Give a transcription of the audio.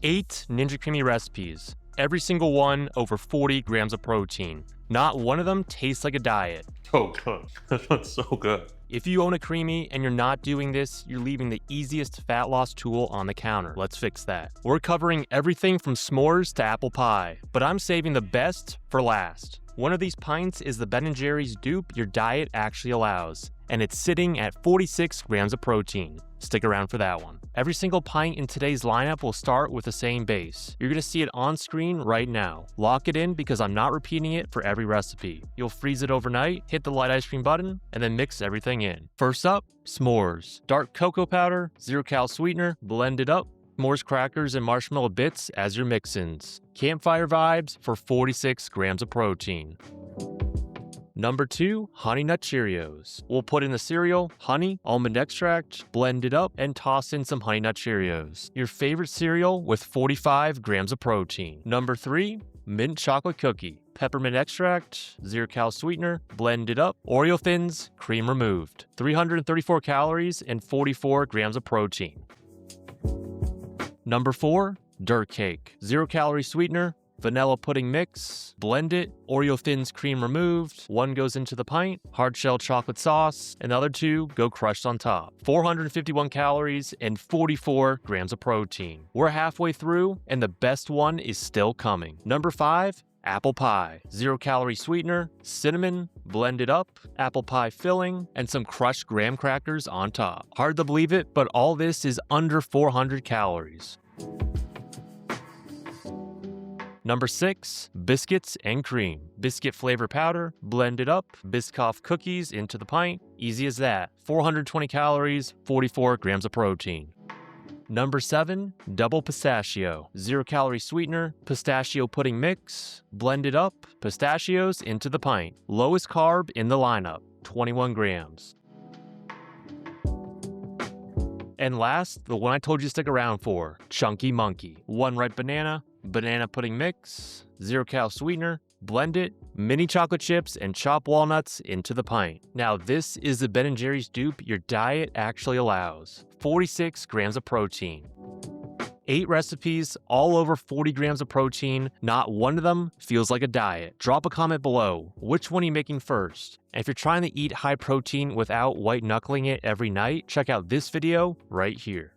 8 Ninja Creami recipes, every single one over 40 grams of protein. Not one of them tastes like a diet. Oh, good. This one's so good. If you own a Creami and you're not doing this, you're leaving the easiest fat loss tool on the counter. Let's fix that. We're covering everything from s'mores to apple pie, but I'm saving the best for last. One of these pints is the Ben & Jerry's dupe your diet actually allows, and it's sitting at 46 grams of protein. Stick around for that one. Every single pint in today's lineup will start with the same base. You're gonna see it on screen right now. Lock it in because I'm not repeating it for every recipe. You'll freeze it overnight, hit the light ice cream button, and then mix everything in. First up, s'mores. Dark cocoa powder, zero cal sweetener, blend it up. S'mores crackers and marshmallow bits as your mix-ins. Campfire vibes for 46 grams of protein. Number 2, Honey Nut Cheerios. We'll put in the cereal, honey, almond extract, blend it up, and toss in some Honey Nut Cheerios. Your favorite cereal with 45 grams of protein. Number 3, Mint Chocolate Cookie. Peppermint extract, zero cal sweetener, blend it up, Oreo thins, cream removed. 334 calories and 44 grams of protein. Number 4, Dirt Cake. 0 calorie sweetener, vanilla pudding mix, blend it, Oreo thins cream removed, 1 goes into the pint, hard shell chocolate sauce, and the other 2 go crushed on top. 451 calories and 44 grams of protein. We're halfway through, and the best one is still coming. Number 5, apple pie. 0 calorie sweetener, cinnamon, blend it up, apple pie filling, and some crushed graham crackers on top. Hard to believe it, but all this is under 400 calories. Number 6, Biscuits and Cream. Biscuit flavor powder, blend it up, Biscoff cookies into the pint. Easy as that. 420 calories, 44 grams of protein. Number 7, Double Pistachio. 0 calorie sweetener, pistachio pudding mix, blend it up, pistachios into the pint. Lowest carb in the lineup, 21 grams. And last, the one I told you to stick around for, Chunky Monkey. 1 ripe banana, banana pudding mix, 0 cal sweetener, blend it, mini chocolate chips, and chopped walnuts into the pint. Now this is the Ben & Jerry's dupe your diet actually allows. 46 grams of protein. 8 recipes, all over 40 grams of protein. Not one of them feels like a diet. Drop a comment below. Which one are you making first? And if you're trying to eat high protein without white knuckling it every night, check out this video right here.